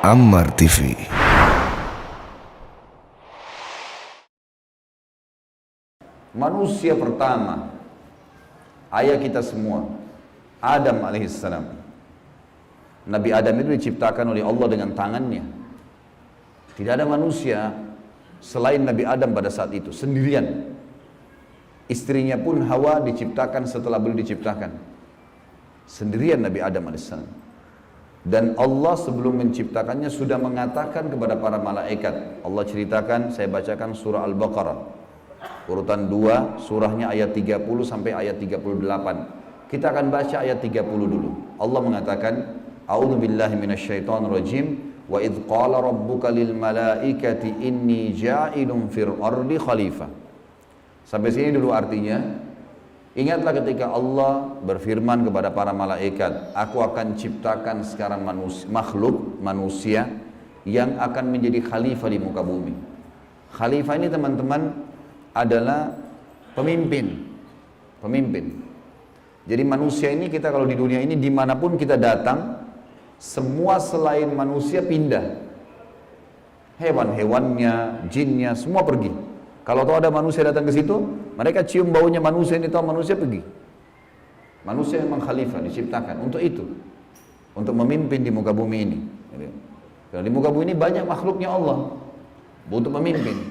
Ammar TV. Manusia pertama, ayah kita semua, Adam alaihissalam. Nabi Adam itu diciptakan oleh Allah dengan tangannya. Tidak ada manusia selain Nabi Adam pada saat itu, sendirian. Istrinya pun Hawa diciptakan setelah beliau diciptakan. Sendirian Nabi Adam alaihissalam. Dan Allah sebelum menciptakannya sudah mengatakan kepada para malaikat. Allah ceritakan, saya bacakan surah Al-Baqarah. Urutan 2, surahnya ayat 30 sampai ayat 38. Kita akan baca ayat 30 dulu. Allah mengatakan, A'udzubillahi minasyaitonirrajim. Wa idh qala rabbuka lil malaikati inni ja'ilun fil ardi khalifah. Sampai sini dulu artinya. Ingatlah ketika Allah berfirman kepada para malaikat, aku akan ciptakan sekarang manusia yang akan menjadi khalifah di muka bumi. Khalifah ini teman-teman adalah pemimpin. Jadi manusia ini, kita kalau di dunia ini dimanapun kita datang, semua selain manusia pindah. Hewan-hewannya, jinnya, semua pergi. Kalau tahu ada manusia datang ke situ, mereka cium baunya manusia ini, tahu manusia pergi. Manusia memang khalifah, diciptakan untuk itu, untuk memimpin di muka bumi ini. Karena di muka bumi ini banyak makhluknya Allah, butuh pemimpin.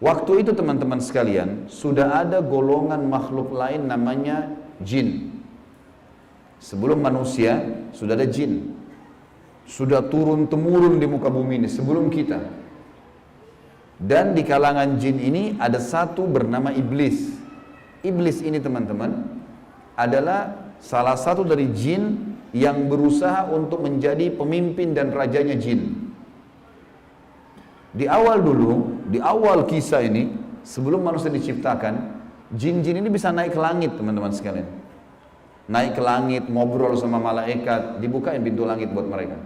Waktu itu teman-teman sekalian, sudah ada golongan makhluk lain namanya jin. Sebelum manusia, sudah ada jin. Sudah turun-temurun di muka bumi ini, sebelum kita. Dan di kalangan jin ini ada satu bernama iblis. Iblis ini teman-teman adalah salah satu dari jin yang berusaha untuk menjadi pemimpin dan rajanya jin. Di awal dulu, di awal kisah ini, sebelum manusia diciptakan, jin-jin ini bisa naik ke langit teman-teman sekalian. Naik ke langit, ngobrol sama malaikat, dibukain pintu langit buat mereka.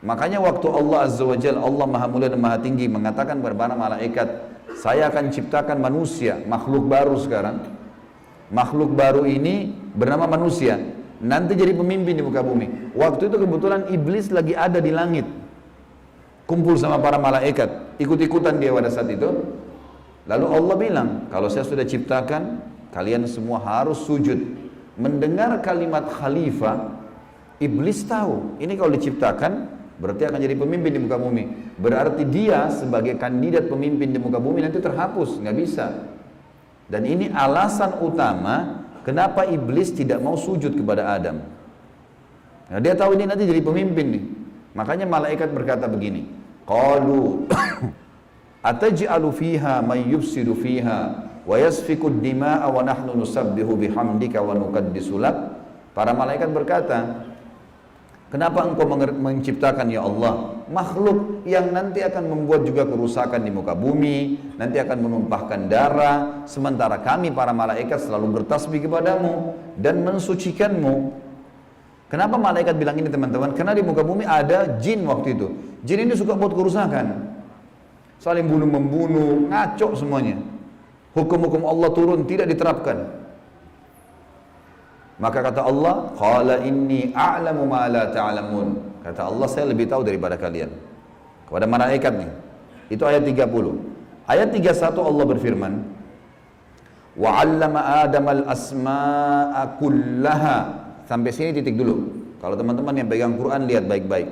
Makanya waktu Allah Azza wa Jalla, Allah Maha Mulia dan Maha Tinggi mengatakan kepada para malaikat, saya akan ciptakan manusia, makhluk baru sekarang. Makhluk baru ini bernama manusia, nanti jadi pemimpin di muka bumi. Waktu itu kebetulan iblis lagi ada di langit, kumpul sama para malaikat, ikut-ikutan dia pada saat itu. Lalu Allah bilang, kalau saya sudah ciptakan, kalian semua harus sujud. Mendengar kalimat khalifah, iblis tahu, ini kalau diciptakan, berarti akan jadi pemimpin di muka bumi. Berarti dia sebagai kandidat pemimpin di muka bumi nanti terhapus, nggak bisa. Dan ini alasan utama kenapa iblis tidak mau sujud kepada Adam. Nah, dia tahu ini nanti jadi pemimpin nih. Makanya malaikat berkata begini, qalu ataj'alu fiha may yufsidu fiha wa yasfiku ad-dima'a wa nahnu nusabbihu bihamdika wa nuqaddisu lak. Para malaikat berkata, kenapa engkau menciptakan ya Allah makhluk yang nanti akan membuat juga kerusakan di muka bumi, nanti akan menumpahkan darah, sementara kami para malaikat selalu bertasbih kepadamu dan mensucikanmu. Kenapa malaikat bilang ini teman-teman? Karena di muka bumi ada jin waktu itu. Jin ini suka buat kerusakan, saling bunuh-membunuh, ngaco semuanya. Hukum-hukum Allah turun tidak diterapkan. Maka kata Allah, qala inni a'lamu ma la ta'lamun. Kata Allah, saya lebih tahu daripada kalian. Kepada malaikat nih. Itu ayat 30. Ayat 31 Allah berfirman, wa 'allama Adamal asma'a kullaha. Sampai sini titik dulu. Kalau teman-teman yang pegang Quran lihat baik-baik.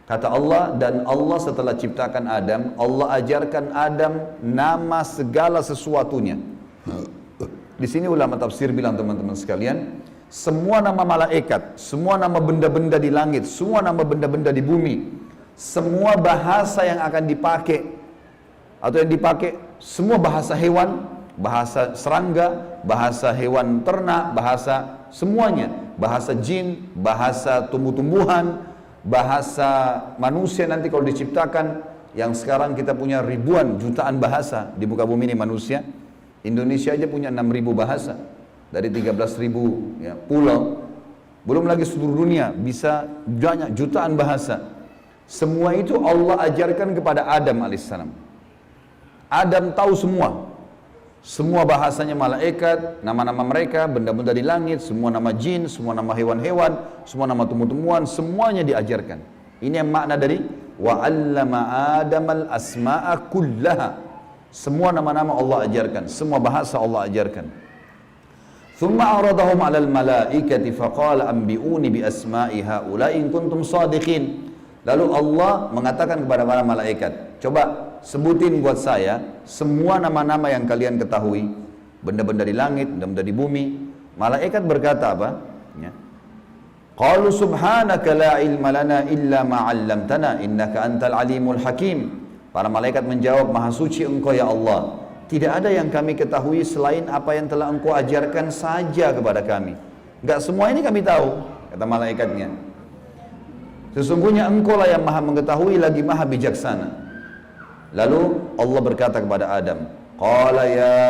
Kata Allah, dan Allah setelah ciptakan Adam, Allah ajarkan Adam nama segala sesuatunya. Di sini ulama tafsir bilang teman-teman sekalian, semua nama malaikat, semua nama benda-benda di langit, semua nama benda-benda di bumi, semua bahasa yang akan dipakai atau yang dipakai, semua bahasa hewan, bahasa serangga, bahasa hewan ternak, bahasa semuanya, bahasa jin, bahasa tumbuh-tumbuhan, bahasa manusia nanti kalau diciptakan, yang sekarang kita punya ribuan, jutaan bahasa di muka bumi ini manusia. Indonesia aja punya 6.000 bahasa dari 13.000 ya, pulau. Belum lagi seluruh dunia bisa banyak jutaan bahasa. Semua itu Allah ajarkan kepada Adam alaihissalam. Adam tahu semua. Semua bahasanya malaikat, nama-nama mereka, benda-benda di langit, semua nama jin, semua nama hewan-hewan, semua nama tumbuh-tumbuhan, semuanya diajarkan. Ini yang makna dari wa 'allama Adamal asma'a kullaha. Semua nama-nama Allah ajarkan, semua bahasa Allah ajarkan. Thumma aradahum 'alal malaikati faqala anbi'uni bi asma'i haula'i in kuntum shadiqin. Lalu Allah mengatakan kepada para malaikat, coba sebutin buat saya semua nama-nama yang kalian ketahui, benda-benda di langit, benda-benda di bumi. Malaikat berkata apa? Ya. Qalu subhanaka la ilma lana illa ma 'allamtana innaka antal alimul hakim. Para malaikat menjawab, maha suci engkau ya Allah. Tidak ada yang kami ketahui selain apa yang telah engkau ajarkan saja kepada kami. Enggak semua ini kami tahu, kata malaikatnya. Sesungguhnya engkau lah yang maha mengetahui lagi maha bijaksana. Lalu Allah berkata kepada Adam, qala ya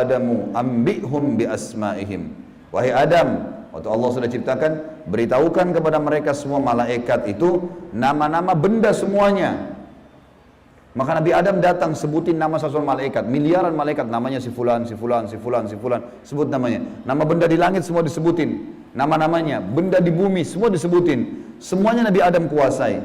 Adamu ambihum bi asma'ihim. Wahai Adam, waktu Allah sudah ciptakan, beritahukan kepada mereka semua malaikat itu nama-nama benda semuanya. Maka Nabi Adam datang sebutin nama satu malaikat, miliaran malaikat, namanya si fulan, si fulan, si fulan, si fulan, sebut namanya. Nama benda di langit semua disebutin, nama-namanya, benda di bumi semua disebutin. Semuanya Nabi Adam kuasai.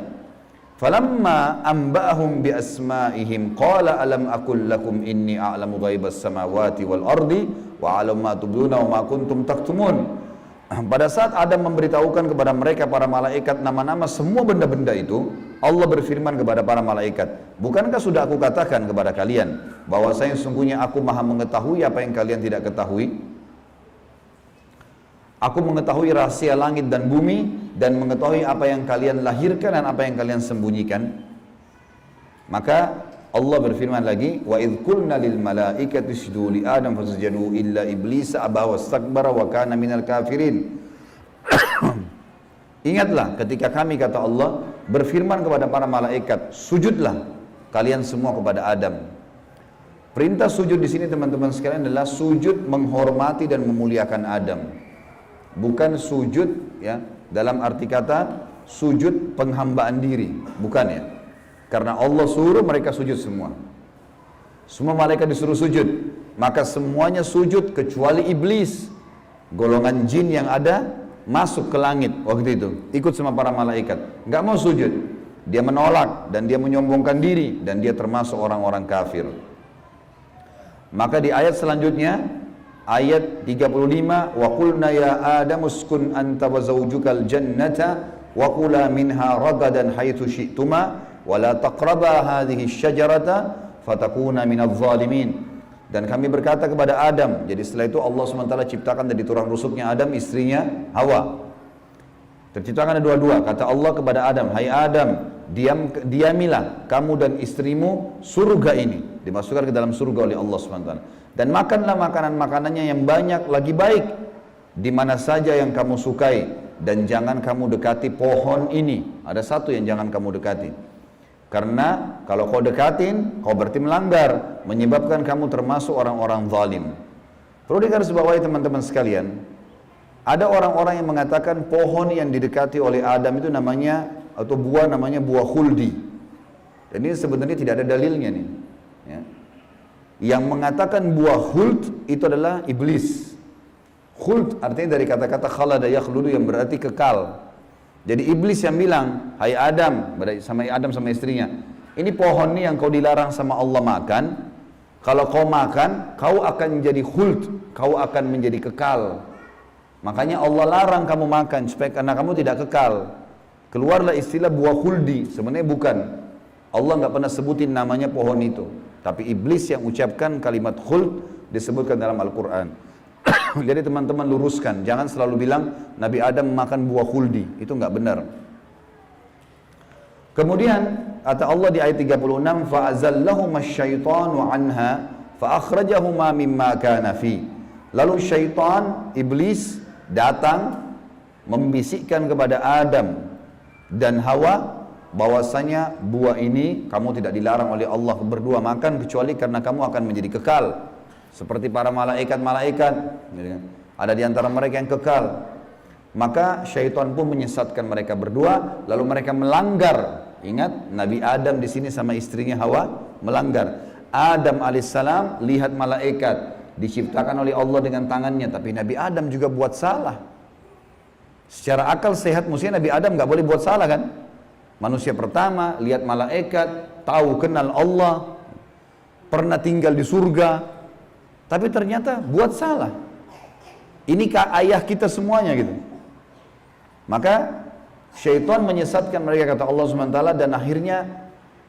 Falamma amba'ahum bi asma'ihim qala alam aqul lakum inni a'lamu ghaibas samawati wal ardi wa a'lamu ma tubduna wa ma kuntum taktumun. Pada saat Adam memberitahukan kepada mereka para malaikat nama-nama semua benda-benda itu, Allah berfirman kepada para malaikat, bukankah sudah aku katakan kepada kalian bahwasanya sungguhnya aku maha mengetahui apa yang kalian tidak ketahui? Aku mengetahui rahasia langit dan bumi dan mengetahui apa yang kalian lahirkan dan apa yang kalian sembunyikan. Maka Allah berfirman lagi, wa idh qulna lil malaikati isjudu li Adam fasajadu illa iblis aba wastakbara wa kana minal kafirin. Ingatlah ketika kami, kata Allah, berfirman kepada para malaikat, sujudlah kalian semua kepada Adam. Perintah sujud di sini teman-teman sekalian adalah sujud menghormati dan memuliakan Adam. Bukan sujud ya dalam arti kata sujud penghambaan diri, bukan ya. Karena Allah suruh mereka sujud semua. Semua malaikat disuruh sujud, maka semuanya sujud kecuali iblis. Golongan jin yang ada masuk ke langit waktu itu, ikut sama para malaikat, nggak mau sujud. Dia menolak dan dia menyombongkan diri dan dia termasuk orang-orang kafir. Maka di ayat selanjutnya, ayat 35, wa qulna ya Adam uskun anta wa zawjukal jannata wa kula minha ragadan haitsu syi'tuma wa la taqraba hadhihi syajarata fatakuna minadh dhalimin. Dan kami berkata kepada Adam, jadi setelah itu Allah SWT ciptakan dari tulang rusuknya Adam istrinya Hawa. Terciptakan ada dua-dua. Kata Allah kepada Adam, hai Adam, diamilah kamu dan istrimu surga ini, dimasukkan ke dalam surga oleh Allah SWT. Dan makanlah makanan-makanannya yang banyak lagi baik di mana saja yang kamu sukai, dan jangan kamu dekati pohon ini. Ada satu yang jangan kamu dekati, karena kalau kau dekatin kau berarti melanggar, menyebabkan kamu termasuk orang-orang zalim. Perlu digarisbawahi teman-teman sekalian, ada orang-orang yang mengatakan pohon yang didekati oleh Adam itu namanya, atau buah namanya buah khuldi. Dan ini sebenarnya tidak ada dalilnya nih ya. Yang mengatakan buah khuld itu adalah iblis. Khuld artinya dari kata-kata khalada yakhludu yang berarti kekal. Jadi iblis yang bilang, hai Adam, sama istrinya, ini pohon ini yang kau dilarang sama Allah makan, kalau kau makan, kau akan menjadi khuld, kau akan menjadi kekal. Makanya Allah larang kamu makan, supaya karena kamu tidak kekal. Keluarlah istilah buah khuldi, sebenarnya bukan. Allah nggak pernah sebutin namanya pohon itu. Tapi iblis yang ucapkan kalimat khuld disebutkan dalam Al-Quran. Jadi teman-teman luruskan, jangan selalu bilang Nabi Adam makan buah khuldi, itu nggak benar. Kemudian kata Allah di ayat 36, fa'azallahuma syaitanu anha fa'akhrajahuma mimma kana fi. Lalu syaitan, iblis datang membisikkan kepada Adam dan Hawa bahwasanya buah ini kamu tidak dilarang oleh Allah berdua makan kecuali karena kamu akan menjadi kekal seperti para malaikat-malaikat. Ada di antara mereka yang kekal. Maka syaitan pun menyesatkan mereka berdua, lalu mereka melanggar. Ingat, Nabi Adam di sini sama istrinya Hawa melanggar. Adam alaihissalam lihat malaikat, diciptakan oleh Allah dengan tangannya, tapi Nabi Adam juga buat salah. Secara akal sehat mestinya Nabi Adam nggak boleh buat salah kan? Manusia pertama, lihat malaikat, tahu kenal Allah, pernah tinggal di surga, tapi ternyata buat salah. Ini ayah kita semuanya gitu. Maka syaitan menyesatkan mereka, kata Allah SWT, dan akhirnya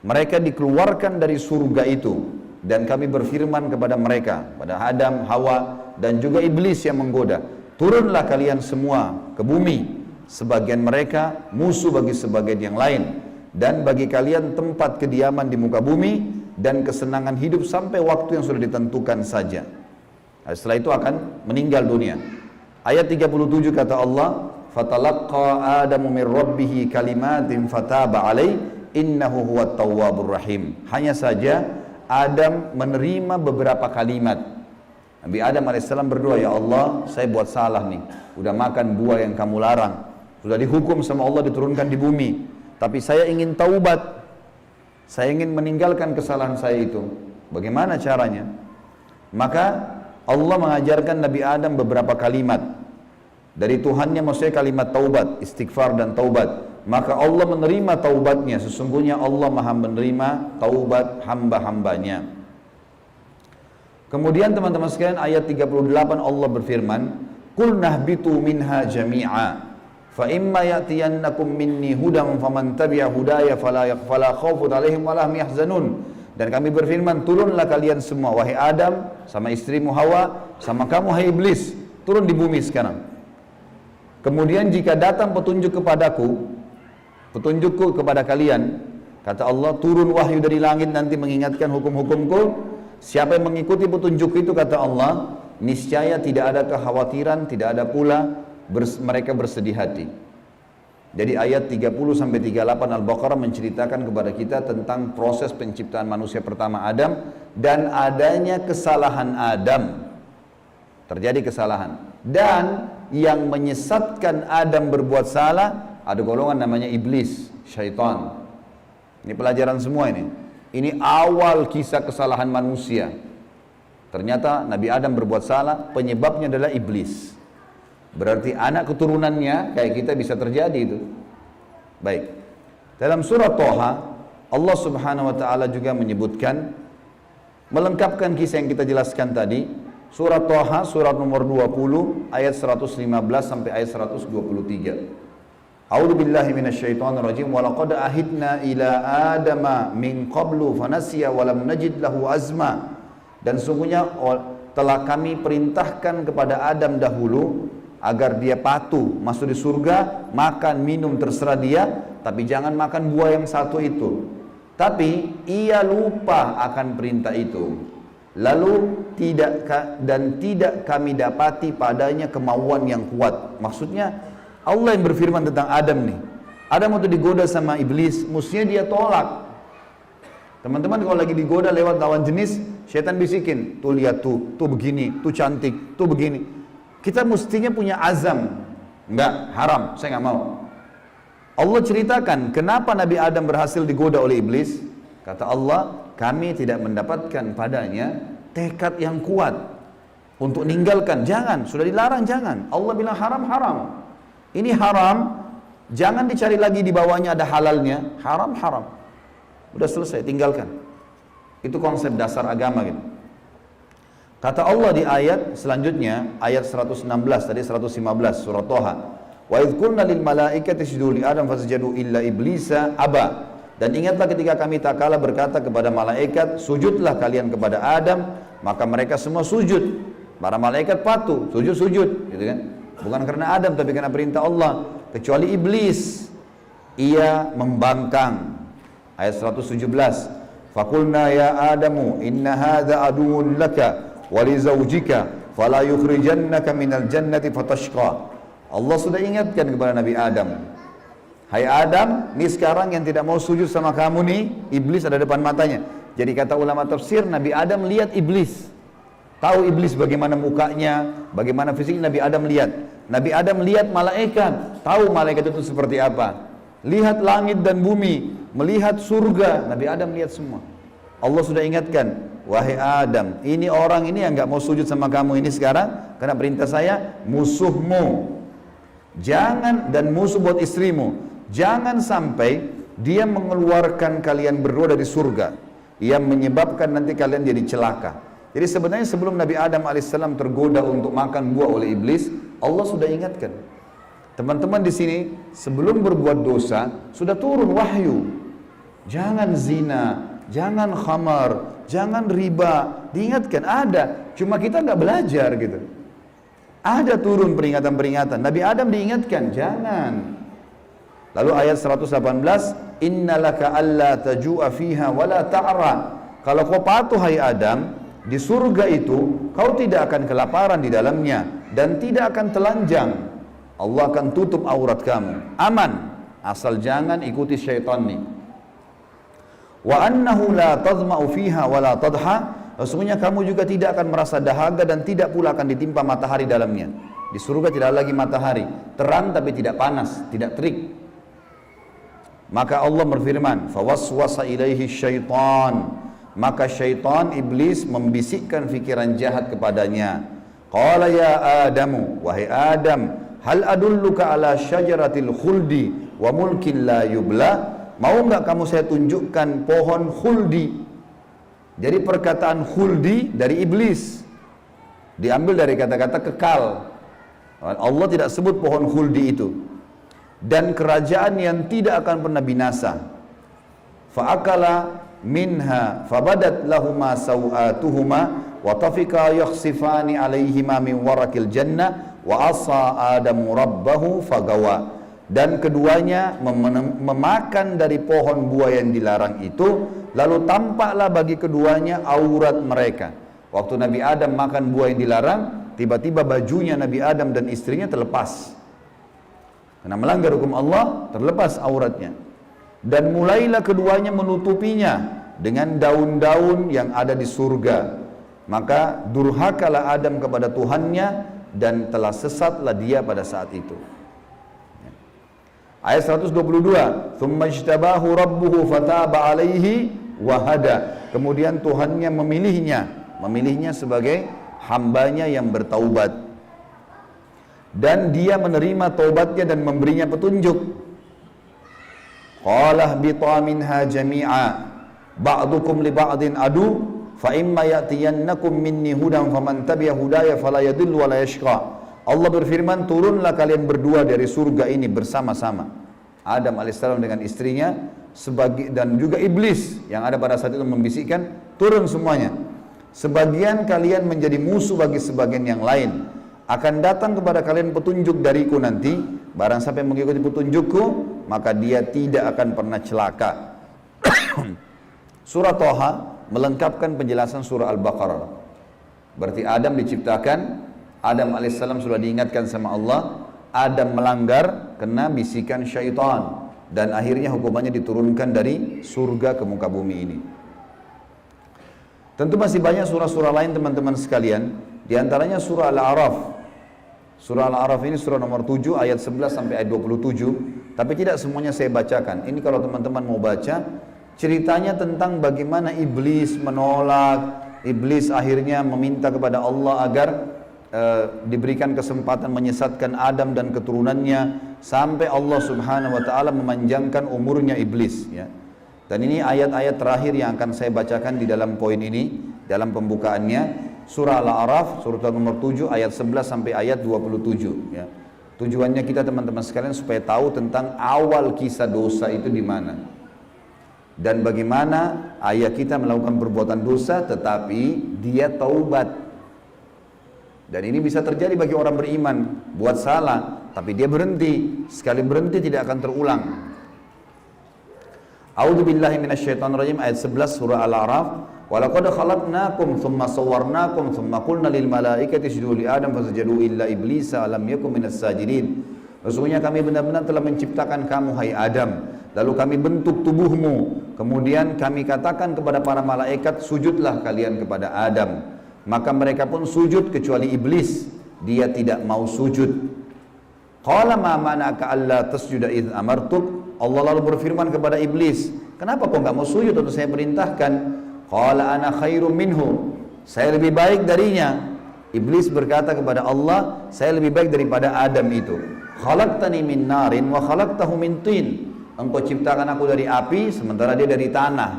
mereka dikeluarkan dari surga itu. Dan kami berfirman kepada mereka, pada Adam, Hawa, dan juga iblis yang menggoda, turunlah kalian semua ke bumi. Sebagian mereka musuh bagi sebagian yang lain, dan bagi kalian tempat kediaman di muka bumi dan kesenangan hidup sampai waktu yang sudah ditentukan saja. Setelah itu akan meninggal dunia. Ayat 37 kata Allah, fatalaqqa Adamu min rabbih kalimatin fataba alaih innahu huwat tawwabur rahim. Hanya saja Adam menerima beberapa kalimat. Nabi Adam alaihissalam berdoa, ya Allah, saya buat salah nih, udah makan buah yang kamu larang, sudah dihukum sama Allah diturunkan di bumi, tapi saya ingin taubat, saya ingin meninggalkan kesalahan saya itu. Bagaimana caranya? Maka Allah mengajarkan Nabi Adam beberapa kalimat dari Tuhannya, maksudnya kalimat taubat, istighfar dan taubat. Maka Allah menerima taubatnya. Sesungguhnya Allah maha menerima taubat hamba-hambanya. Kemudian teman-teman sekalian, ayat 38 Allah berfirman, Qul nahbitu minha jami'a fa imma ya'tiyannakum minni hudan faman tabi'a hudaya fala khawfun 'alaihim wa la hum yahzanun. Dan kami berfirman, turunlah kalian semua, wahai Adam, sama istrimu Hawa, sama kamu hai iblis, turun di bumi sekarang. Kemudian jika datang petunjuk kepadaku, petunjukku kepada kalian, kata Allah, turun wahyu dari langit nanti mengingatkan hukum-hukumku. Siapa yang mengikuti petunjuk itu, kata Allah, niscaya tidak ada kekhawatiran, tidak ada pula mereka bersedih hati. Jadi ayat 30-38 Al-Baqarah menceritakan kepada kita tentang proses penciptaan manusia pertama Adam dan adanya kesalahan Adam. Terjadi kesalahan. Dan yang menyesatkan Adam berbuat salah, ada golongan namanya iblis, syaitan. Ini pelajaran semua ini. Ini awal kisah kesalahan manusia. Ternyata Nabi Adam berbuat salah, penyebabnya adalah iblis. Berarti anak keturunannya kayak kita bisa terjadi itu. Baik. Dalam surah Toha, Allah Subhanahu wa taala juga menyebutkan, melengkapkan kisah yang kita jelaskan tadi. Surah Toha, surat nomor 20, ayat 115 sampai ayat 123. A'udzu billahi minasyaitonir rajim. Wa laqad ahidna ila adama min qablu fanasiya wa lam najid lahu azma. Dan sungguhnya telah kami perintahkan kepada Adam dahulu agar dia patuh masuk di surga, makan minum terserah dia, tapi jangan makan buah yang satu itu. Tapi ia lupa akan perintah itu. Lalu tidak kami dapati padanya kemauan yang kuat. Maksudnya Allah yang berfirman tentang Adam nih. Adam waktu digoda sama iblis, mestinya dia tolak. Teman-teman kalau lagi digoda lewat lawan jenis, syaitan bisikin, tuh lihat tuh begini, tuh cantik, tuh begini. Kita mestinya punya azam, enggak, haram, saya nggak mau. Allah ceritakan kenapa Nabi Adam berhasil digoda oleh iblis. Kata Allah, kami tidak mendapatkan padanya tekad yang kuat untuk meninggalkan. Jangan, sudah dilarang jangan. Allah bilang haram. Ini haram, jangan dicari lagi di bawahnya ada halalnya. Haram. Udah selesai, tinggalkan. Itu konsep dasar agama gitu. Kata Allah di ayat selanjutnya, ayat 116 tadi 115 surah Toha. Wa idh qulna lil malaikati isjudu li Adam fasajadu illa iblisa aba. Dan ingatlah ketika kami tak kala berkata kepada malaikat, sujudlah kalian kepada Adam, maka mereka semua sujud. Para malaikat patuh, sujud, gitu kan? Bukan karena Adam tapi karena perintah Allah, kecuali iblis. Ia membangkang. Ayat 117. Faqulna ya Adamu inna hadza aduwwun laka walizawjika fala yukhrijannaka minal jannati fatashqa. Allah sudah ingatkan kepada Nabi Adam, hai Adam, ini sekarang yang tidak mau sujud sama kamu nih, iblis ada depan matanya. Jadi kata ulama tafsir, Nabi Adam lihat iblis, tahu iblis bagaimana mukanya, bagaimana fisiknya. Nabi Adam lihat. Nabi Adam lihat malaikat, tahu malaikat itu seperti apa. Lihat langit dan bumi, melihat surga, Nabi Adam lihat semua. Allah sudah ingatkan, wahai Adam, ini orang ini yang nggak mau sujud sama kamu ini sekarang, karena perintah saya, musuhmu. Jangan, dan musuh buat istrimu. Jangan sampai dia mengeluarkan kalian berdua dari surga, yang menyebabkan nanti kalian jadi celaka. Jadi sebenarnya sebelum Nabi Adam alaihissalam tergoda untuk makan buah oleh iblis, Allah sudah ingatkan. Teman-teman di sini sebelum berbuat dosa sudah turun wahyu. Jangan zina, jangan khamar, jangan riba. Diingatkan ada, cuma kita nggak belajar gitu. Ada turun peringatan-peringatan. Nabi Adam diingatkan, jangan. Lalu ayat 118, innalaka alla taju'a fiha wala ta'ra. Kalau kau patuh hai Adam, di surga itu kau tidak akan kelaparan di dalamnya dan tidak akan telanjang. Allah akan tutup aurat kamu, aman, asal jangan ikuti syaitan nih. Wa annahu la tadma'u fiha wa la tadha. Sesungguhnya kamu juga tidak akan merasa dahaga dan tidak pula akan ditimpa matahari dalamnya. Di surga tidak lagi matahari, terang tapi tidak panas, tidak terik. Maka Allah berfirman, fawaswasa ilaihi syaitan. Maka syaitan iblis membisikkan fikiran jahat kepadanya. Qala ya Adamu, wahai Adam, hal adulluka ala syajaratil khuldi wa mulkin la yubla. Mau enggak kamu saya tunjukkan pohon khuldi? Jadi perkataan khuldi dari iblis, diambil dari kata-kata kekal. Allah tidak sebut pohon khuldi itu. Dan kerajaan yang tidak akan pernah binasa. Fa'akala minha fabadat lahuma sawatuhuma wa tafika yakhsifani alaihima min warakil jannah wa asa adamu rabbahu fagawa. Dan keduanya memakan dari pohon buah yang dilarang itu, lalu tampaklah bagi keduanya aurat mereka. Waktu Nabi Adam makan buah yang dilarang, tiba-tiba bajunya Nabi Adam dan istrinya terlepas. Karena melanggar hukum Allah, terlepas auratnya. Dan mulailah keduanya menutupinya dengan daun-daun yang ada di surga. Maka durhakalah Adam kepada Tuhannya dan telah sesatlah dia pada saat itu. Ayat 122, "Tsumma ijtabahu rabbuhu fataba 'alaihi wa hada." Kemudian Tuhannya memilihnya sebagai hambanya yang bertaubat. Dan dia menerima taubatnya dan memberinya petunjuk. Qala ihbita minha jami'a ba'dukum li ba'din adu fa imma ya'tiyannakum minni hudan faman tabi'a hudaya fala yadhillu wa la yashqa. Allah berfirman, turunlah kalian berdua dari surga ini bersama-sama. Adam alaihissalam dengan istrinya dan juga iblis yang ada pada saat itu membisikkan, turun semuanya. Sebagian kalian menjadi musuh bagi sebagian yang lain. Akan datang kepada kalian petunjuk dariku nanti, barang siapa yang mengikuti petunjukku, maka dia tidak akan pernah celaka. Surah Thaha melengkapkan penjelasan surah Al-Baqarah. Berarti Adam diciptakan, Adam alaihissalam sudah diingatkan sama Allah, Adam melanggar kena bisikan syaitan dan akhirnya hukumannya diturunkan dari surga ke muka bumi ini. Tentu masih banyak surah-surah lain teman-teman sekalian, diantaranya surah Al-A'raf. Surah Al-A'raf ini surah nomor 7 ayat 11 sampai ayat 27, tapi tidak semuanya saya bacakan. Ini kalau teman-teman mau baca, ceritanya tentang bagaimana iblis menolak, iblis akhirnya meminta kepada Allah agar diberikan kesempatan menyesatkan Adam dan keturunannya sampai Allah Subhanahu wa taala memanjangkan umurnya iblis ya. Dan ini ayat-ayat terakhir yang akan saya bacakan di dalam poin ini dalam pembukaannya, surah Al-A'raf surah nomor 7 ayat 11 sampai ayat 27 ya. Tujuannya kita teman-teman sekalian supaya tahu tentang awal kisah dosa itu di mana. Dan bagaimana ayah kita melakukan perbuatan dosa tetapi dia taubat. Dan ini bisa terjadi bagi orang beriman, buat salah, tapi dia berhenti. Sekali berhenti tidak akan terulang. A'udzubillahi minasyaitonirrajim ayat 11 surah Al-A'raf. Wa laqad khalaqnakum tsumma sawwarnakum tsumma qulna lil malaikati isjudu li Adam fasajadu illa iblisa lam yakun minas sajidin. Sesungguhnya kami benar-benar telah menciptakan kamu hai Adam, lalu kami bentuk tubuhmu, kemudian kami katakan kepada para malaikat sujudlah kalian kepada Adam. Maka mereka pun sujud kecuali iblis, dia tidak mau sujud. Qala ma mana'aka alla tasjuda idh amartuk. Allah lalu berfirman kepada iblis, kenapa kau enggak mau sujud waktu saya perintahkan? Qala ana khairum minhu. Saya lebih baik darinya. Iblis berkata kepada Allah, saya lebih baik daripada Adam itu. Khalaqtani min narin wa khalaqtahu min tin. Engkau ciptakan aku dari api, sementara dia dari tanah.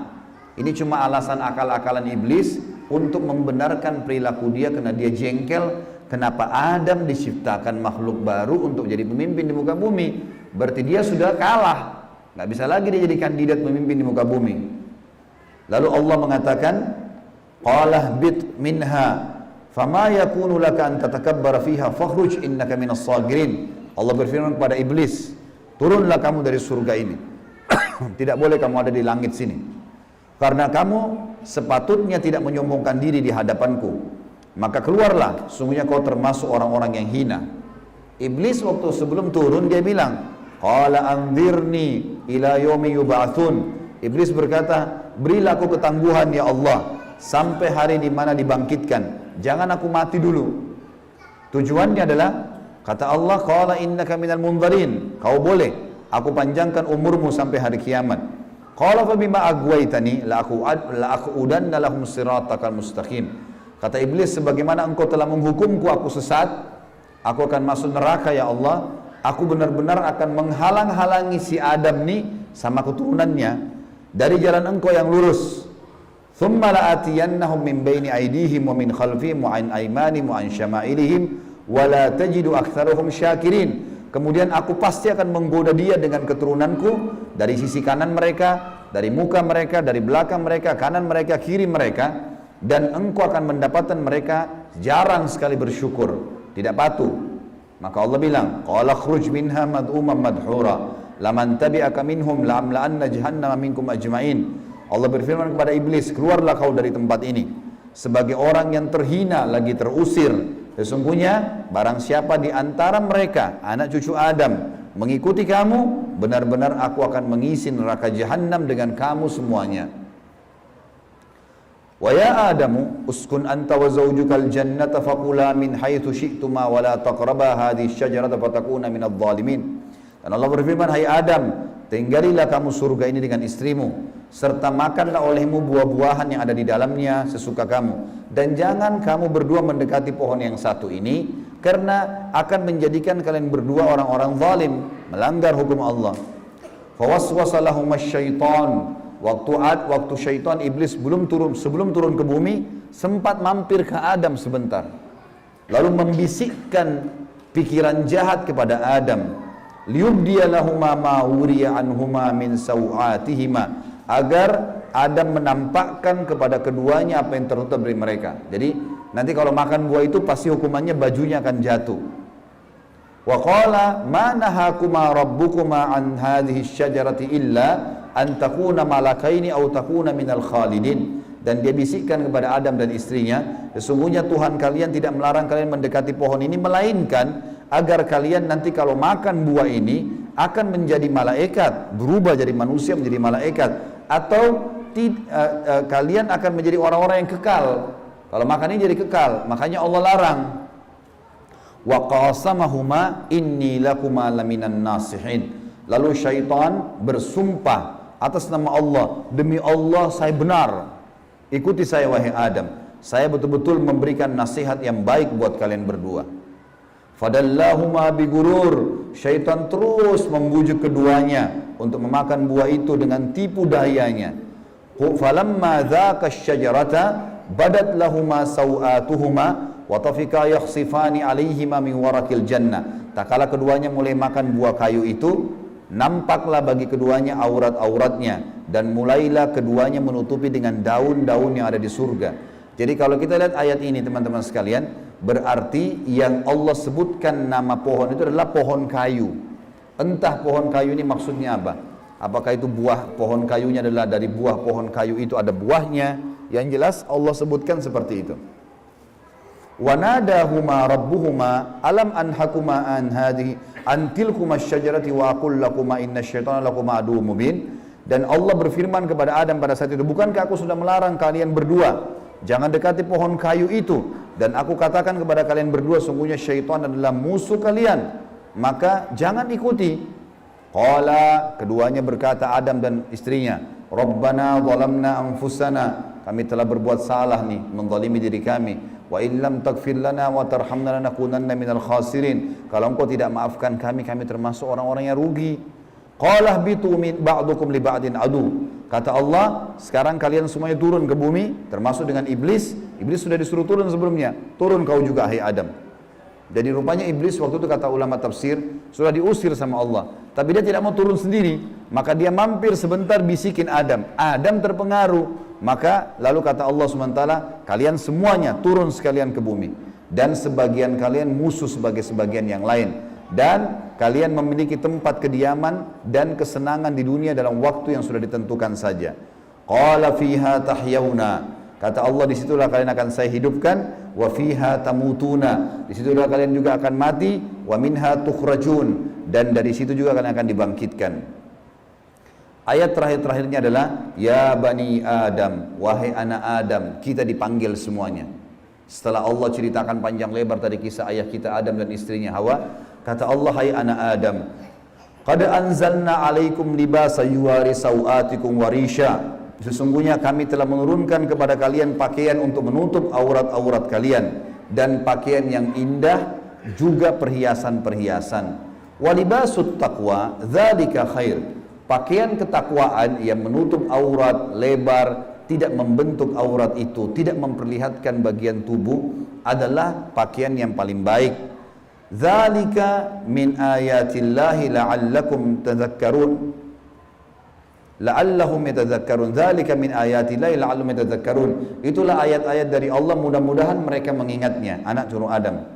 Ini cuma alasan akal-akalan iblis untuk membenarkan perilaku dia karena dia jengkel. Kenapa Adam diciptakan makhluk baru untuk jadi pemimpin di muka bumi? Berarti dia sudah kalah. Nggak bisa lagi dia jadi kandidat pemimpin di muka bumi. Lalu Allah mengatakan, Qala bit minha fama yakunu laka an tatakabbara fiha fakhruj innaka minas sagirin. Allah berfirman kepada iblis, turunlah kamu dari surga ini. Tidak boleh kamu ada di langit sini. Karena kamu sepatutnya tidak menyombongkan diri di hadapanku. Maka keluarlah, sungguhnya kau termasuk orang-orang yang hina. Iblis waktu sebelum turun dia bilang, Qala anzirni ila yaumi yub'atsun. Iblis berkata, berilah aku ketangguhan ya Allah sampai hari di mana dibangkitkan. Jangan aku mati dulu. Tujuannya adalah, kata Allah, Qala innaka minal munzarin. Kau boleh, aku panjangkan umurmu sampai hari kiamat. Qala fa bima aghwaytani la aqudanna lahum siratakal mustaqim. Kata iblis, sebagaimana engkau telah menghukumku aku sesat, aku akan masuk neraka ya Allah. Aku benar-benar akan menghalang-halangi si Adam nih sama keturunannya dari jalan engkau yang lurus. Thumma la'atiyannahum min baini aydihim wa min khalfihim wa an aymanihim wa an syama'ilihim wa la tajidu aktsaruhum syakirin. Kemudian aku pasti akan menggoda dia dengan keturunanku dari sisi kanan mereka, dari muka mereka, dari belakang mereka, kanan mereka, kiri mereka, dan engkau akan mendapatkan mereka jarang sekali bersyukur, tidak patuh. Maka Allah bilang, Qala khruj minha mad'uman madhura laman tabi'aka minhum la'amla'anna jahannama minkum ajma'in. Allah berfirman kepada iblis, keluarlah kau dari tempat ini sebagai orang yang terhina lagi terusir. Sesungguhnya barang siapa di antara mereka anak cucu Adam mengikuti kamu, benar-benar aku akan mengisi neraka jahanam dengan kamu semuanya. Wa ya Adamu uskun anta wa zawjukal jannata faqula min haitsu syi'tuma wa la taqraba hadhihi syajarata fatakuna minadh dhalimin. Dan Allah berfirman, hai Adam, tinggalilah kamu surga ini dengan istrimu, serta makanlah olehmu buah-buahan yang ada di dalamnya sesuka kamu, dan jangan kamu berdua mendekati pohon yang satu ini, karena akan menjadikan kalian berdua orang-orang zalim, melanggar hukum Allah. Fawaswasa lahumas syaitan. Waktu syaitan iblis sebelum turun ke bumi, sempat mampir ke Adam sebentar, lalu membisikkan pikiran jahat kepada Adam, liyubdiya lahuma ma wuriya anhuma min sawatihima, agar Adam menampakkan kepada keduanya apa yang tertutup dari mereka. Jadi nanti kalau makan buah itu pasti hukumannya bajunya akan jatuh. Wa qala ma nahakuma rabbukuma an hadhihi syajarati illa an takuna malakaini aw takuna minal khalidin. Dan dia bisikkan kepada Adam dan istrinya, sesungguhnya Tuhan kalian tidak melarang kalian mendekati pohon ini, melainkan agar kalian nanti kalau makan buah ini akan menjadi malaikat, berubah jadi manusia menjadi malaikat, atau kalian akan menjadi orang-orang yang kekal. Kalau makan ini jadi kekal, makanya Allah larang. Wa qasamahuma inni lakuma laminan nasihin. Lalu syaitan bersumpah atas nama Allah, demi Allah saya benar, ikuti saya wahai Adam, saya betul-betul memberikan nasihat yang baik buat kalian berdua. Fadallahuma bigurur. Syaitan terus membujuk keduanya untuk memakan buah itu dengan tipu dayanya. Falamma dzaka asyajarata badat lahuma sawatuhuma wa tafika yakhsifani alaihima min warakil jannah. Tak kala keduanya mulai makan buah kayu itu, nampaklah bagi keduanya aurat-auratnya, dan mulailah keduanya menutupi dengan daun-daun yang ada di surga. Jadi kalau kita lihat ayat ini teman-teman sekalian, berarti yang Allah sebutkan nama pohon itu adalah pohon kayu. Entah pohon kayu ini maksudnya apa? Apakah itu buah pohon kayunya adalah dari buah pohon kayu itu ada buahnya? Yang jelas Allah sebutkan seperti itu. Wa nadahuma rabbuhuma alam anhakuma an hadhihi antilkuma syajarati wa aqul lakuma innasyaitana lakuma aduwwum mubin. Dan Allah berfirman kepada Adam pada saat itu, bukankah aku sudah melarang kalian berdua jangan dekati pohon kayu itu, dan aku katakan kepada kalian berdua sungguhnya syaitan adalah musuh kalian, maka jangan ikuti. Qala, keduanya berkata Adam dan istrinya, Rabbana zalamna anfusana, kami telah berbuat salah nih, menzalimi diri kami. Wa in lam taghfir lana wa tarhamna lanakunanna minal khasirin. Kalau engkau tidak maafkan kami, kami termasuk orang-orang yang rugi. Qala bitu min ba'dukum li ba'din adu. Kata Allah, sekarang kalian semuanya turun ke bumi, termasuk dengan iblis. Iblis sudah disuruh turun sebelumnya. Turun kau juga, hai Adam. Jadi rupanya iblis waktu itu kata ulama tafsir sudah diusir sama Allah, tapi dia tidak mau turun sendiri, maka dia mampir sebentar bisikin Adam. Adam terpengaruh, maka lalu kata Allah SWT, kalian semuanya turun sekalian ke bumi, dan sebagian kalian musuh sebagai sebagian yang lain, dan kalian memiliki tempat kediaman dan kesenangan di dunia dalam waktu yang sudah ditentukan saja. Qala fiha tahyawna. Kata Allah, disitulah kalian akan saya hidupkan, wa fiha tamutuna, disitulah kalian juga akan mati, wa minha tukhrajun, dan dari situ juga kalian akan dibangkitkan. Ayat terakhir-terakhirnya adalah ya bani Adam, wahai anak Adam, kita dipanggil semuanya. Setelah Allah ceritakan panjang lebar tadi kisah ayah kita Adam dan istrinya Hawa, kata Allah, hai anak Adam, qad anzalna alaikum libasa yuwari sawatikum warisha. Sesungguhnya kami telah menurunkan kepada kalian pakaian untuk menutup aurat-aurat kalian, dan pakaian yang indah juga perhiasan-perhiasan. Walibasut taqwa dzalika khair. Pakaian ketakwaan yang menutup aurat lebar, tidak membentuk aurat itu, tidak memperlihatkan bagian tubuh, adalah pakaian yang paling baik. Dzalika min ayatillahi la'allakum tadhakkarun. La'allahum yatadzakkarun. Dzalika min ayatillahi la'allahum yatadzakkarun. Itulah ayat-ayat dari Allah, mudah-mudahan mereka mengingatnya, anak cucu Adam.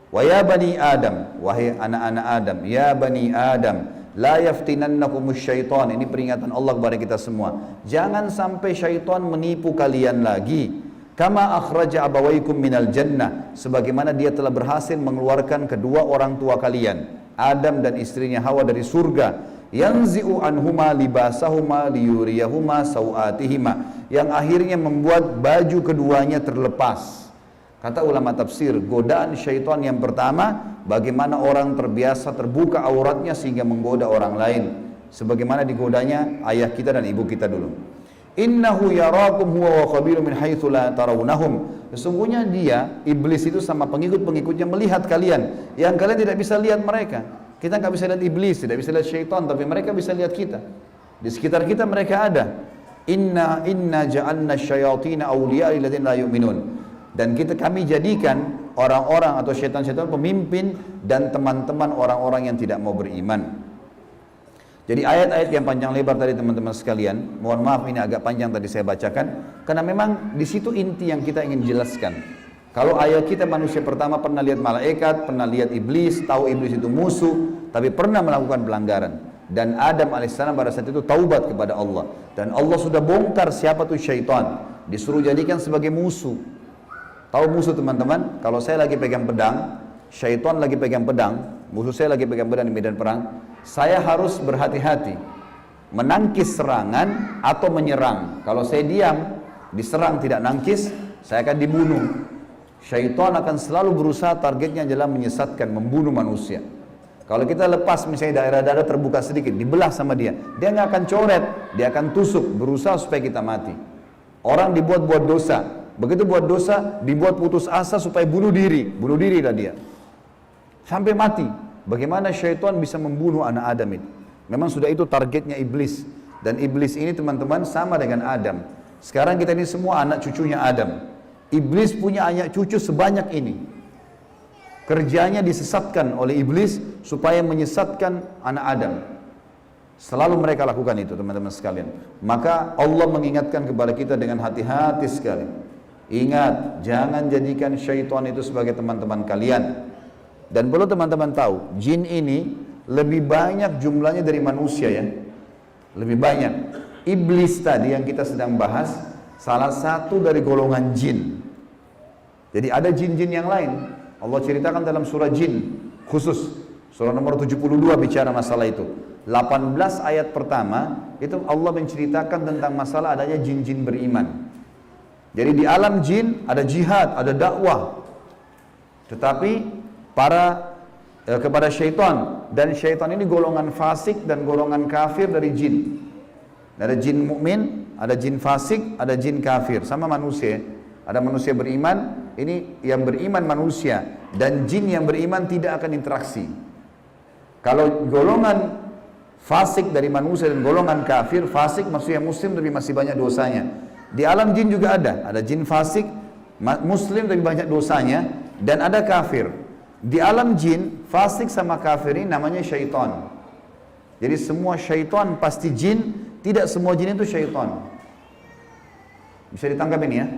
Wa ya bani Adam, wahai anak-anak Adam, ya bani Adam, la yaftinannakumus syaitan. Ini peringatan Allah kepada kita semua. Jangan sampai syaitan menipu kalian lagi. Kama akhraja abawaikum minal jannah, sebagaimana dia telah berhasil mengeluarkan kedua orang tua kalian, Adam dan istrinya Hawa, dari surga. Yanzi'u anhuma libasahuma liyuriyahuma sawatihima, yang akhirnya membuat baju keduanya terlepas. Kata ulama tafsir, godaan syaitan yang pertama, bagaimana orang terbiasa terbuka auratnya sehingga menggoda orang lain, sebagaimana digodanya ayah kita dan ibu kita dulu. Innahu yarakum huwa wa qabilu min haitsu la tarawnahum. Sesungguhnya dia, iblis itu sama pengikut-pengikutnya melihat kalian yang kalian tidak bisa lihat mereka. Kita nggak bisa lihat iblis, tidak bisa lihat syaitan, tapi mereka bisa lihat kita. Di sekitar kita mereka ada. Inna ja'alna syayatina awliya lilladzina la yu'minun. Dan kami jadikan orang-orang atau syaitan-syaitan pemimpin dan teman-teman orang-orang yang tidak mau beriman. Jadi ayat-ayat yang panjang lebar tadi teman-teman sekalian, mohon maaf ini agak panjang tadi saya bacakan, karena memang di situ inti yang kita ingin jelaskan. Kalau ayah kita manusia pertama pernah lihat malaikat, pernah lihat iblis, tahu iblis itu musuh, tapi pernah melakukan pelanggaran. Dan Adam alaihissalam pada saat itu taubat kepada Allah. Dan Allah sudah bongkar siapa tuh syaitan. Disuruh jadikan sebagai musuh. Tahu musuh teman-teman? Kalau saya lagi pegang pedang, syaitan lagi pegang pedang, musuh saya lagi pegang pedang di medan perang, saya harus berhati-hati. Menangkis serangan atau menyerang. Kalau saya diam, diserang tidak nangkis, saya akan dibunuh. Syaitan akan selalu berusaha, targetnya adalah menyesatkan, membunuh manusia. Kalau kita lepas misalnya daerah-daerah terbuka sedikit, dibelah sama dia nggak akan coret, dia akan tusuk, berusaha supaya kita mati. Orang dibuat dosa, begitu buat dosa, dibuat putus asa supaya bunuh dirilah dia. Sampai mati. Bagaimana syaitan bisa membunuh anak Adam ini? Memang sudah itu targetnya iblis. Dan iblis ini teman-teman sama dengan Adam. Sekarang kita ini semua anak cucunya Adam. Iblis punya anak cucu sebanyak ini. Kerjanya disesatkan oleh iblis supaya menyesatkan anak Adam. Selalu mereka lakukan itu teman-teman sekalian. Maka Allah mengingatkan kepada kita dengan hati-hati sekali. Ingat, jangan jadikan syaitan itu sebagai teman-teman kalian. Dan perlu teman-teman tahu, jin ini lebih banyak jumlahnya dari manusia ya. Lebih banyak. Iblis tadi yang kita sedang bahas, salah satu dari golongan jin. Jadi ada jin-jin yang lain. Allah ceritakan dalam surah jin khusus. Surah nomor 72 bicara masalah itu. 18 ayat pertama itu Allah menceritakan tentang masalah adanya jin-jin beriman. Jadi di alam jin ada jihad, ada dakwah. Tetapi kepada syaitan, dan syaitan ini golongan fasik dan golongan kafir dari jin. Ada jin mukmin, ada jin fasik, ada jin kafir, sama manusia. Ada manusia beriman, ini yang beriman manusia, dan jin yang beriman tidak akan interaksi. Kalau golongan fasik dari manusia dan golongan kafir, fasik maksudnya muslim tapi masih banyak dosanya. Di alam jin juga ada jin fasik, muslim tapi banyak dosanya, dan ada kafir. Di alam jin, fasik sama kafir ini namanya syaitan. Jadi semua syaitan pasti jin, tidak semua jin itu syaitan. Bisa ditangkap ini ya?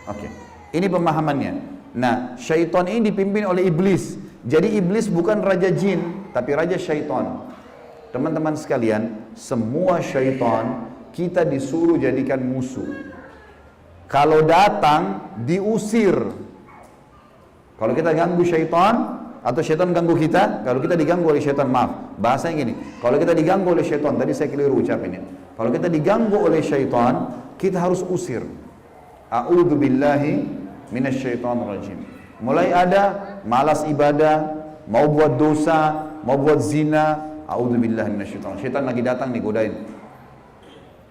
Oke. Ini pemahamannya. Nah, syaitan ini dipimpin oleh iblis. Jadi iblis bukan raja jin, tapi raja syaitan. Teman-teman sekalian, semua syaitan kita disuruh jadikan musuh. Kalau datang, diusir. Kalau kita ganggu syaitan, atau syaitan ganggu kita, kalau kita diganggu oleh syaitan, maaf, bahasanya gini, kalau kita diganggu oleh syaitan, tadi saya keliru ucapinnya. Kalau kita diganggu oleh syaitan, kita harus usir. A'udzubillahi minasyaitonirrajim. Mulai ada malas ibadah, mau buat dosa, mau buat zina, a'udzubillahi minasyaitonirrajim. Syaitan lagi datang nih godain.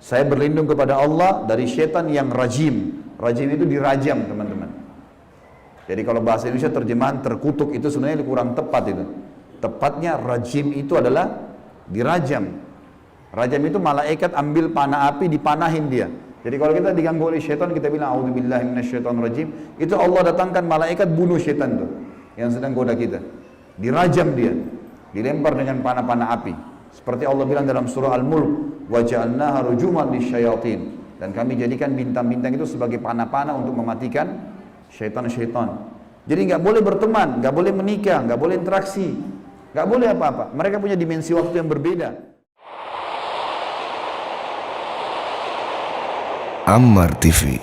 Saya berlindung kepada Allah dari syaitan yang rajim. Rajim itu dirajam, teman-teman. Jadi kalau bahasa Indonesia terjemahan terkutuk itu sebenarnya kurang tepat itu. Tepatnya rajim itu adalah dirajam. Rajam itu malaikat ambil panah api dipanahin dia. Jadi kalau kita diganggu oleh syaitan, kita bilang a'udzubillahi minasyaitonirrajim, itu Allah datangkan malaikat bunuh syaitan tuh yang sedang goda kita. Dirajam dia, dilempar dengan panah-panah api. Seperti Allah bilang dalam surah Al-Mulk, wa ja'alnaha rujuman lisyayatin, dan kami jadikan bintang-bintang itu sebagai panah-panah untuk mematikan syaitan-syaitan. Jadi nggak boleh berteman, nggak boleh menikah, nggak boleh interaksi, nggak boleh apa-apa. Mereka punya dimensi waktu yang berbeda. Ammar TV.